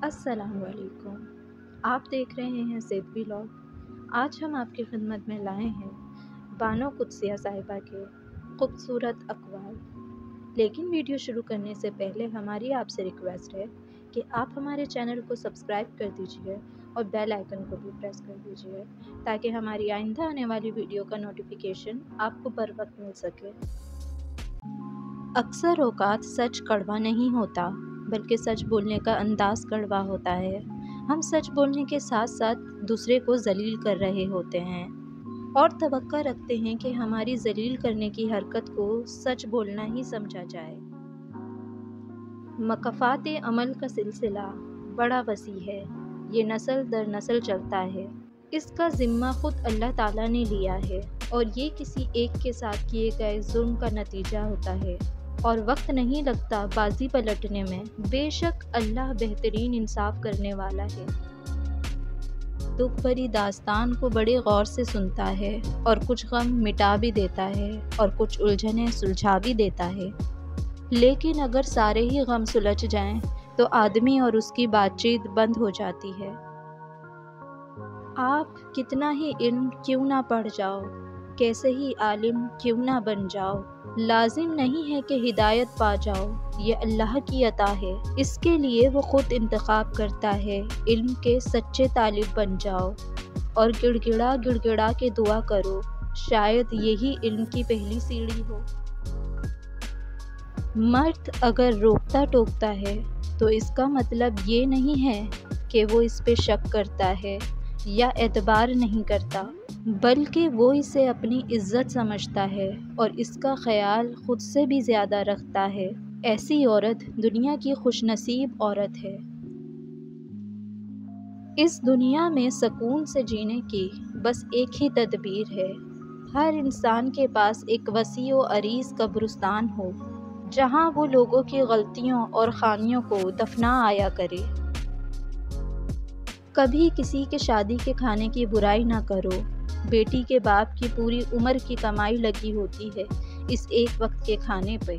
السلام علیکم۔ آپ دیکھ رہے ہیں زیب ولاگ۔ آج ہم آپ کی خدمت میں لائے ہیں بانو قدسیہ صاحبہ کے خوبصورت اقوال۔ لیکن ویڈیو شروع کرنے سے پہلے ہماری آپ سے ریکویسٹ ہے کہ آپ ہمارے چینل کو سبسکرائب کر دیجیے اور بیل آئیکن کو بھی پریس کر دیجیے تاکہ ہماری آئندہ آنے والی ویڈیو کا نوٹیفیکیشن آپ کو بر وقت مل سکے۔ اکثر اوقات سچ کڑوا نہیں ہوتا بلکہ سچ بولنے کا انداز کڑوا ہوتا ہے۔ ہم سچ بولنے کے ساتھ ساتھ دوسرے کو ذلیل کر رہے ہوتے ہیں اور توقع رکھتے ہیں کہ ہماری ذلیل کرنے کی حرکت کو سچ بولنا ہی سمجھا جائے۔ مکافات عمل کا سلسلہ بڑا وسیع ہے، یہ نسل در نسل چلتا ہے۔ اس کا ذمہ خود اللہ تعالیٰ نے لیا ہے اور یہ کسی ایک کے ساتھ کیے گئے ظلم کا نتیجہ ہوتا ہے اور وقت نہیں لگتا بازی پلٹنے میں۔ بے شک اللہ بہترین انصاف کرنے والا ہے۔ دکھ بھری داستان کو بڑے غور سے سنتا ہے اور کچھ غم مٹا بھی دیتا ہے اور کچھ الجھنیں سلجھا بھی دیتا ہے، لیکن اگر سارے ہی غم سلجھ جائیں تو آدمی اور اس کی بات چیت بند ہو جاتی ہے۔ آپ کتنا ہی علم کیوں نہ پڑھ جاؤ، کیسے ہی عالم کیوں نہ بن جاؤ، لازم نہیں ہے کہ ہدایت پا جاؤ، یہ اللہ کی عطا ہے۔ اس کے لیے وہ خود انتخاب کرتا ہے۔ علم کے سچے طالب بن جاؤ اور گڑ گڑا کے دعا کرو، شاید یہی علم کی پہلی سیڑھی ہو۔ مرد اگر روکتا ٹوکتا ہے تو اس کا مطلب یہ نہیں ہے کہ وہ اس پہ شک کرتا ہے یا اعتبار نہیں کرتا، بلکہ وہ اسے اپنی عزت سمجھتا ہے اور اس کا خیال خود سے بھی زیادہ رکھتا ہے۔ ایسی عورت دنیا کی خوش نصیب عورت ہے۔ اس دنیا میں سکون سے جینے کی بس ایک ہی تدبیر ہے، ہر انسان کے پاس ایک وسیع و عریض قبرستان ہو جہاں وہ لوگوں کی غلطیوں اور خامیوں کو دفنا آیا کرے۔ کبھی کسی کے شادی کے کھانے کی برائی نہ کرو، بیٹی کے باپ کی پوری عمر کی کمائی لگی ہوتی ہے اس ایک وقت کے کھانے پہ۔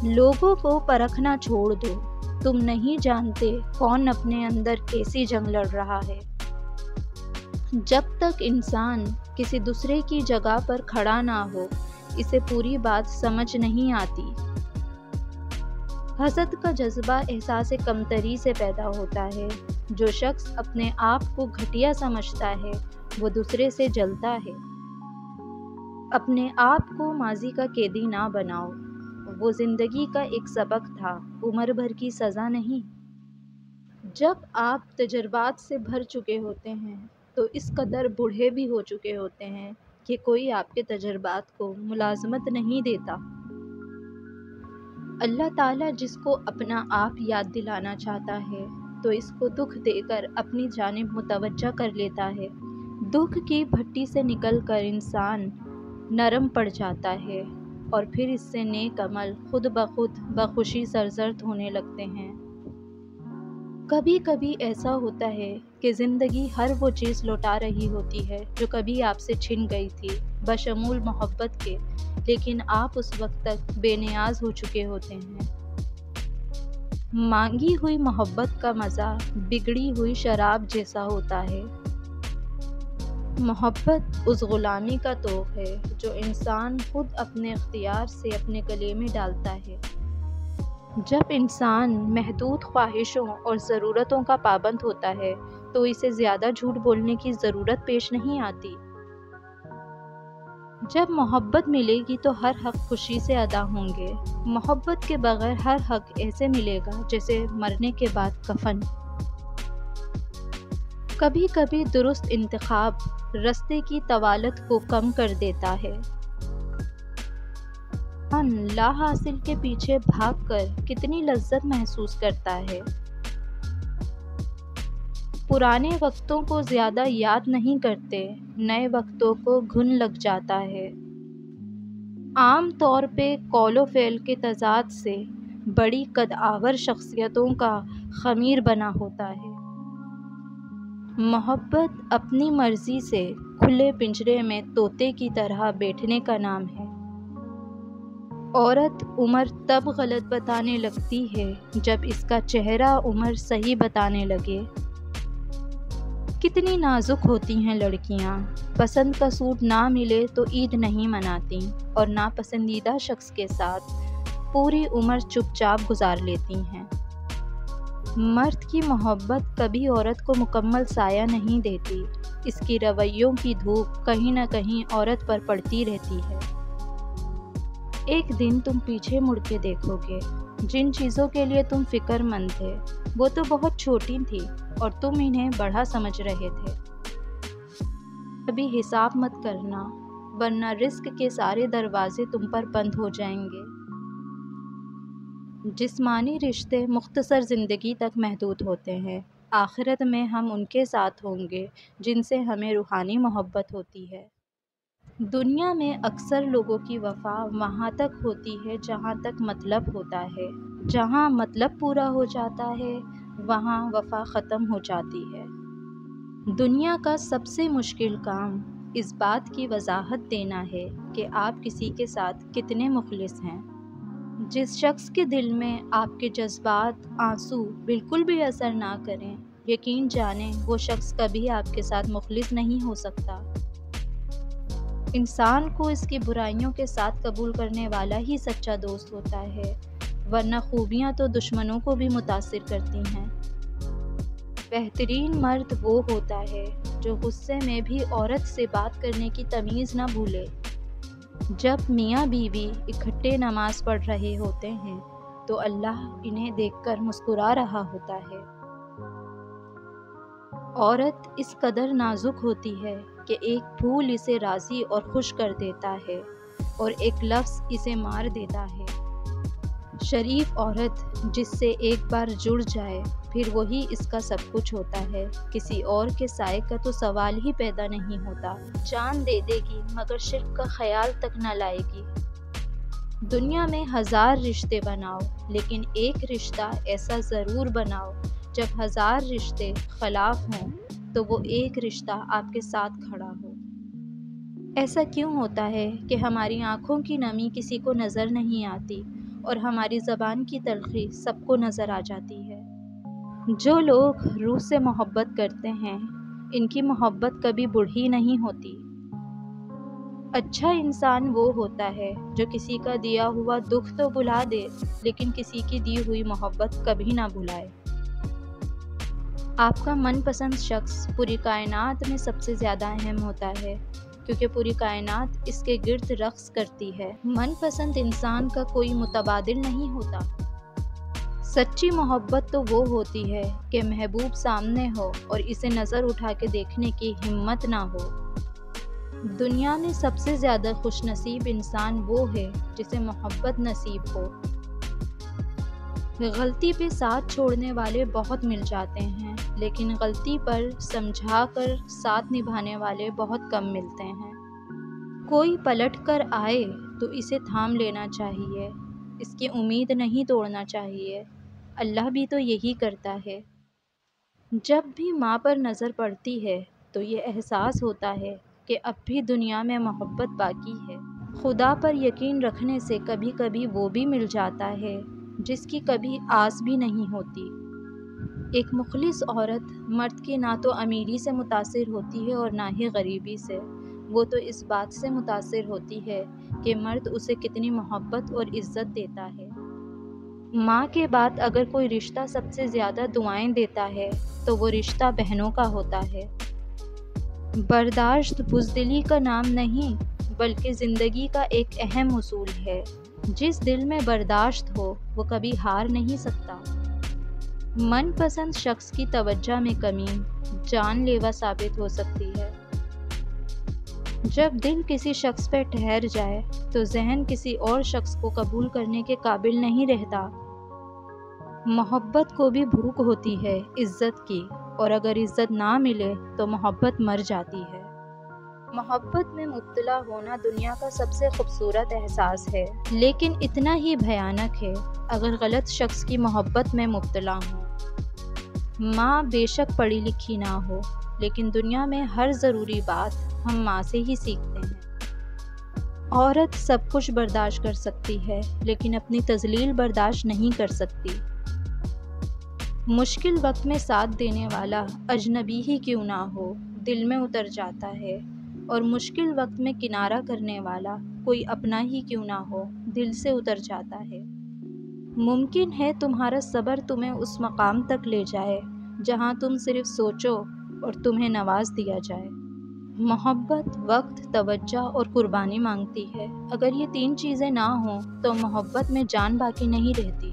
لوگوں کو پرکھنا چھوڑ دو، تم نہیں جانتے کون اپنے اندر کیسی جنگ لڑ رہا ہے۔ جب تک انسان کسی دوسرے کی جگہ پر کھڑا نہ ہو اسے پوری بات سمجھ نہیں آتی۔ حسد کا جذبہ احساس کمتری سے پیدا ہوتا ہے۔ جو شخص اپنے آپ کو گھٹیا سمجھتا ہے وہ دوسرے سے جلتا ہے۔ اپنے آپ کو ماضی کا قیدی نہ بناؤ، وہ زندگی کا ایک سبق تھا، عمر بھر کی سزا نہیں۔ جب آپ تجربات سے بھر چکے ہوتے ہیں تو اس قدر بوڑھے بھی ہو چکے ہوتے ہیں کہ کوئی آپ کے تجربات کو ملازمت نہیں دیتا۔ اللہ تعالیٰ جس کو اپنا آپ یاد دلانا چاہتا ہے تو اس کو دکھ دے کر اپنی جانب متوجہ کر لیتا ہے۔ دکھ کی بھٹی سے نکل کر انسان نرم پڑ جاتا ہے اور پھر اس سے نیک عمل خود بخود بخوشی سرزد ہونے لگتے ہیں۔ کبھی کبھی ایسا ہوتا ہے کہ زندگی ہر وہ چیز لوٹا رہی ہوتی ہے جو کبھی آپ سے چھن گئی تھی، بشمول محبت کے، لیکن آپ اس وقت تک بے نیاز ہو چکے ہوتے ہیں۔ مانگی ہوئی محبت کا مزہ بگڑی ہوئی شراب جیسا ہوتا ہے۔ محبت اس غلامی کا طوق ہے جو انسان خود اپنے اختیار سے اپنے گلے میں ڈالتا ہے۔ جب انسان محدود خواہشوں اور ضرورتوں کا پابند ہوتا ہے تو اسے زیادہ جھوٹ بولنے کی ضرورت پیش نہیں آتی۔ جب محبت ملے گی تو ہر حق خوشی سے ادا ہوں گے۔ محبت کے بغیر ہر حق ایسے ملے گا جیسے مرنے کے بعد کفن۔ کبھی کبھی درست انتخاب رستے کی طوالت کو کم کر دیتا ہے۔ لا حاصل کے پیچھے بھاگ کر کتنی لذت محسوس کرتا ہے۔ پرانے وقتوں کو زیادہ یاد نہیں کرتے، نئے وقتوں کو گھن لگ جاتا ہے۔ عام طور پہ قول و فعل کے تضاد سے بڑی قد آور شخصیتوں کا خمیر بنا ہوتا ہے۔ محبت اپنی مرضی سے کھلے پنجرے میں طوطے کی طرح بیٹھنے کا نام ہے۔ عورت عمر تب غلط بتانے لگتی ہے جب اس کا چہرہ عمر صحیح بتانے لگے۔ کتنی نازک ہوتی ہیں لڑکیاں، پسند کا سوٹ نہ ملے تو عید نہیں مناتی اور ناپسندیدہ شخص کے ساتھ پوری عمر چپ چاپ گزار لیتی ہیں۔ مرد کی محبت کبھی عورت کو مکمل سایہ نہیں دیتی، اس کی رویوں کی دھوپ کہیں نہ کہیں عورت پر پڑتی رہتی ہے۔ ایک دن تم پیچھے مڑ کے دیکھو گے، جن چیزوں کے لیے تم فکر مند تھے وہ تو بہت چھوٹی تھی اور تم انہیں بڑا سمجھ رہے تھے۔ کبھی حساب مت کرنا، ورنہ رزق کے سارے دروازے تم پر بند ہو جائیں گے۔ جسمانی رشتے مختصر زندگی تک محدود ہوتے ہیں، آخرت میں ہم ان کے ساتھ ہوں گے جن سے ہمیں روحانی محبت ہوتی ہے۔ دنیا میں اکثر لوگوں کی وفا وہاں تک ہوتی ہے جہاں تک مطلب ہوتا ہے، جہاں مطلب پورا ہو جاتا ہے وہاں وفا ختم ہو جاتی ہے۔ دنیا کا سب سے مشکل کام اس بات کی وضاحت دینا ہے کہ آپ کسی کے ساتھ کتنے مخلص ہیں۔ جس شخص کے دل میں آپ کے جذبات، آنسو بالکل بھی اثر نہ کریں، یقین جانیں وہ شخص کبھی آپ کے ساتھ مخلص نہیں ہو سکتا۔ انسان کو اس کی برائیوں کے ساتھ قبول کرنے والا ہی سچا دوست ہوتا ہے، ورنہ خوبیاں تو دشمنوں کو بھی متاثر کرتی ہیں۔ بہترین مرد وہ ہوتا ہے جو غصے میں بھی عورت سے بات کرنے کی تمیز نہ بھولے۔ جب میاں بیوی اکٹھے نماز پڑھ رہے ہوتے ہیں تو اللہ انہیں دیکھ کر مسکرا رہا ہوتا ہے۔ عورت اس قدر نازک ہوتی ہے کہ ایک پھول اسے راضی اور خوش کر دیتا ہے اور ایک لفظ اسے مار دیتا ہے۔ شریف عورت جس سے ایک بار جڑ جائے پھر وہی اس کا سب کچھ ہوتا ہے، کسی اور کے سائے کا تو سوال ہی پیدا نہیں ہوتا۔ جان دے دے گی مگر شرک کا خیال تک نہ لائے گی۔ دنیا میں 1000 رشتے بناؤ لیکن ایک رشتہ ایسا ضرور بناؤ جب 1000 رشتے خلاف ہوں تو وہ ایک رشتہ آپ کے ساتھ کھڑا ہو۔ ایسا کیوں ہوتا ہے کہ ہماری آنکھوں کی نمی کسی کو نظر نہیں آتی اور ہماری زبان کی تلخی سب کو نظر آ جاتی ہے؟ جو لوگ روح سے محبت کرتے ہیں ان کی محبت کبھی بوڑھی نہیں ہوتی۔ اچھا انسان وہ ہوتا ہے جو کسی کا دیا ہوا دکھ تو بھلا دے لیکن کسی کی دی ہوئی محبت کبھی نہ بھلائے۔ آپ کا من پسند شخص پوری کائنات میں سب سے زیادہ اہم ہوتا ہے کیونکہ پوری کائنات اس کے گرد رقص کرتی ہے۔ من پسند انسان کا کوئی متبادل نہیں ہوتا۔ سچی محبت تو وہ ہوتی ہے کہ محبوب سامنے ہو اور اسے نظر اٹھا کے دیکھنے کی ہمت نہ ہو۔ دنیا میں سب سے زیادہ خوش نصیب انسان وہ ہے جسے محبت نصیب ہو۔ غلطی پہ ساتھ چھوڑنے والے بہت مل جاتے ہیں لیکن غلطی پر سمجھا کر ساتھ نبھانے والے بہت کم ملتے ہیں۔ کوئی پلٹ کر آئے تو اسے تھام لینا چاہیے، اس کی امید نہیں توڑنا چاہیے۔ اللہ بھی تو یہی کرتا ہے۔ جب بھی ماں پر نظر پڑتی ہے تو یہ احساس ہوتا ہے کہ اب بھی دنیا میں محبت باقی ہے۔ خدا پر یقین رکھنے سے کبھی کبھی وہ بھی مل جاتا ہے جس کی کبھی آس بھی نہیں ہوتی۔ ایک مخلص عورت مرد کی نہ تو امیری سے متاثر ہوتی ہے اور نہ ہی غریبی سے، وہ تو اس بات سے متاثر ہوتی ہے کہ مرد اسے کتنی محبت اور عزت دیتا ہے۔ ماں کے بعد اگر کوئی رشتہ سب سے زیادہ دعائیں دیتا ہے تو وہ رشتہ بہنوں کا ہوتا ہے۔ برداشت بزدلی کا نام نہیں بلکہ زندگی کا ایک اہم اصول ہے۔ جس دل میں برداشت ہو وہ کبھی ہار نہیں سکتا۔ من پسند شخص کی توجہ میں کمی جان لیوا ثابت ہو سکتی ہے۔ جب دل کسی شخص پہ ٹھہر جائے تو ذہن کسی اور شخص کو قبول کرنے کے قابل نہیں رہتا۔ محبت کو بھی بھوک ہوتی ہے عزت کی، اور اگر عزت نہ ملے تو محبت مر جاتی ہے۔ محبت میں مبتلا ہونا دنیا کا سب سے خوبصورت احساس ہے، لیکن اتنا ہی بھیانک ہے اگر غلط شخص کی محبت میں مبتلا ہوں۔ ماں بے شک پڑھی لکھی نہ ہو لیکن دنیا میں ہر ضروری بات ہم ماں سے ہی سیکھتے ہیں۔ عورت سب کچھ برداشت کر سکتی ہے لیکن اپنی تذلیل برداشت نہیں کر سکتی۔ مشکل وقت میں ساتھ دینے والا اجنبی ہی کیوں نہ ہو دل میں اتر جاتا ہے، اور مشکل وقت میں کنارہ کرنے والا کوئی اپنا ہی کیوں نہ ہو دل سے اتر جاتا ہے۔ ممکن ہے تمہارا صبر تمہیں اس مقام تک لے جائے جہاں تم صرف سوچو اور تمہیں نواز دیا جائے۔ محبت وقت، توجہ اور قربانی مانگتی ہے۔ اگر یہ 3 چیزیں نہ ہوں تو محبت میں جان باقی نہیں رہتی۔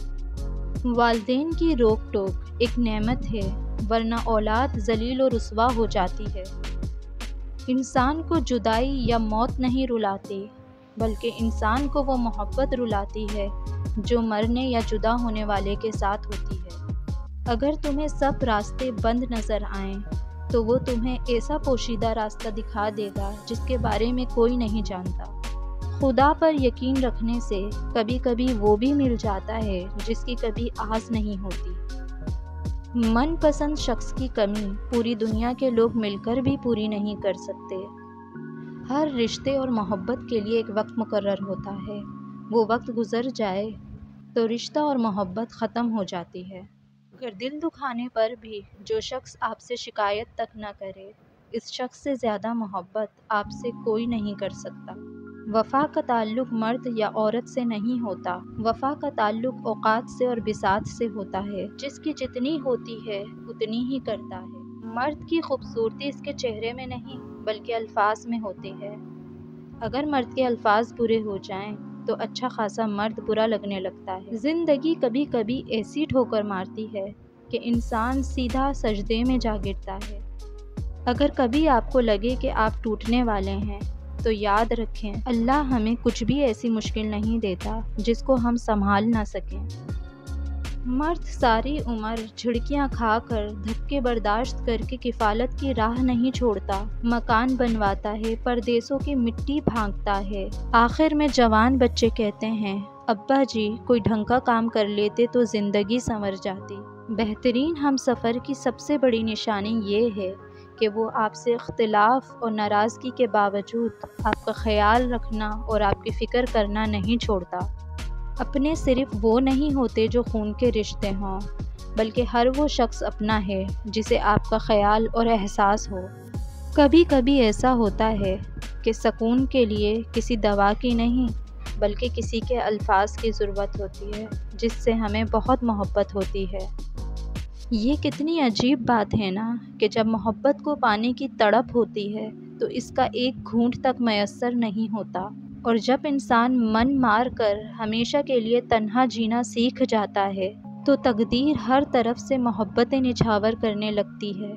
والدین کی روک ٹوک ایک نعمت ہے، ورنہ اولاد ذلیل و رسوا ہو جاتی ہے۔ انسان کو جدائی یا موت نہیں رلاتی، بلکہ انسان کو وہ محبت رلاتی ہے جو مرنے یا جدا ہونے والے کے ساتھ ہوتی ہے۔ اگر تمہیں سب راستے بند نظر آئیں تو وہ تمہیں ایسا پوشیدہ راستہ دکھا دے گا جس کے بارے میں کوئی نہیں جانتا۔ خدا پر یقین رکھنے سے کبھی کبھی وہ بھی مل جاتا ہے جس کی کبھی آس نہیں ہوتی۔ من پسند شخص کی کمی پوری دنیا کے لوگ مل کر بھی پوری نہیں کر سکتے۔ ہر رشتے اور محبت کے لیے ایک وقت مقرر ہوتا ہے، وہ وقت گزر جائے تو رشتہ اور محبت ختم ہو جاتی ہے۔ اگر دل دکھانے پر بھی جو شخص آپ سے شکایت تک نہ کرے، اس شخص سے زیادہ محبت آپ سے کوئی نہیں کر سکتا۔ وفا کا تعلق مرد یا عورت سے نہیں ہوتا، وفا کا تعلق اوقات سے اور بساط سے ہوتا ہے۔ جس کی جتنی ہوتی ہے اتنی ہی کرتا ہے۔ مرد کی خوبصورتی اس کے چہرے میں نہیں بلکہ الفاظ میں ہوتی ہے۔ اگر مرد کے الفاظ برے ہو جائیں تو اچھا خاصا مرد برا لگنے لگتا ہے۔ زندگی کبھی کبھی ایسی ٹھوکر مارتی ہے کہ انسان سیدھا سجدے میں جا گرتا ہے۔ اگر کبھی آپ کو لگے کہ آپ ٹوٹنے والے ہیں تو یاد رکھیں، اللہ ہمیں کچھ بھی ایسی مشکل نہیں دیتا جس کو ہم سنبھال نہ سکیں۔ مرد ساری عمر جھڑکیاں کھا کر دھکے برداشت کر کے کفالت کی راہ نہیں چھوڑتا، مکان بنواتا ہے، پردیسوں کی مٹی پھانکتا ہے۔ آخر میں جوان بچے کہتے ہیں، ابا جی کوئی ڈھنگ کا کام کر لیتے تو زندگی سنور جاتی۔ بہترین ہم سفر کی سب سے بڑی نشانی یہ ہے کہ وہ آپ سے اختلاف اور ناراضگی کے باوجود آپ کا خیال رکھنا اور آپ کی فکر کرنا نہیں چھوڑتا۔ اپنے صرف وہ نہیں ہوتے جو خون کے رشتے ہوں، بلکہ ہر وہ شخص اپنا ہے جسے آپ کا خیال اور احساس ہو۔ کبھی کبھی ایسا ہوتا ہے کہ سکون کے لیے کسی دوا کی نہیں بلکہ کسی کے الفاظ کی ضرورت ہوتی ہے جس سے ہمیں بہت محبت ہوتی ہے۔ یہ کتنی عجیب بات ہے نا کہ جب محبت کو پانے کی تڑپ ہوتی ہے تو اس کا ایک گھونٹ تک میسر نہیں ہوتا، اور جب انسان من مار کر ہمیشہ کے لیے تنہا جینا سیکھ جاتا ہے تو تقدیر ہر طرف سے محبتیں نچھاور کرنے لگتی ہے۔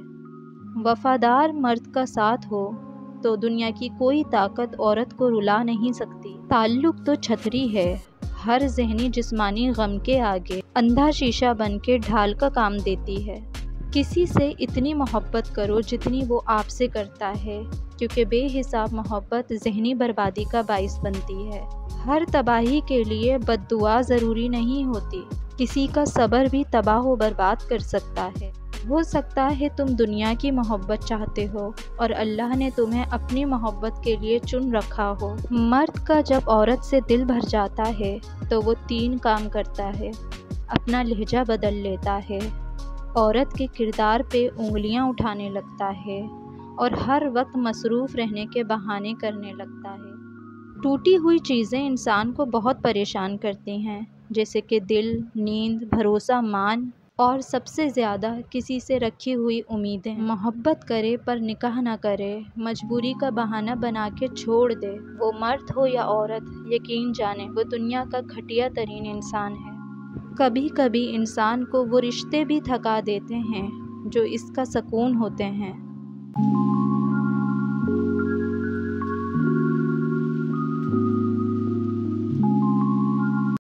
وفادار مرد کا ساتھ ہو تو دنیا کی کوئی طاقت عورت کو رلا نہیں سکتی۔ تعلق تو چھتری ہے، ہر ذہنی جسمانی غم کے آگے اندھا شیشہ بن کے ڈھال کا کام دیتی ہے۔ کسی سے اتنی محبت کرو جتنی وہ آپ سے کرتا ہے، کیونکہ بے حساب محبت ذہنی بربادی کا باعث بنتی ہے۔ ہر تباہی کے لیے بد دعا ضروری نہیں ہوتی، کسی کا صبر بھی تباہ و برباد کر سکتا ہے۔ ہو سکتا ہے تم دنیا کی محبت چاہتے ہو اور اللہ نے تمہیں اپنی محبت کے لیے چن رکھا ہو۔ مرد کا جب عورت سے دل بھر جاتا ہے تو وہ 3 کام کرتا ہے۔ اپنا لہجہ بدل لیتا ہے، عورت کے کردار پہ انگلیاں اٹھانے لگتا ہے، اور ہر وقت مصروف رہنے کے بہانے کرنے لگتا ہے۔ ٹوٹی ہوئی چیزیں انسان کو بہت پریشان کرتی ہیں، جیسے کہ دل، نیند، بھروسہ مان اور سب سے زیادہ کسی سے رکھی ہوئی امیدیں۔ محبت کرے پر نکاح نہ کرے، مجبوری کا بہانہ بنا کے چھوڑ دے، وہ مرد ہو یا عورت، یقین جانے وہ دنیا کا گھٹیا ترین انسان ہے۔ کبھی کبھی انسان کو وہ رشتے بھی تھکا دیتے ہیں جو اس کا سکون ہوتے ہیں۔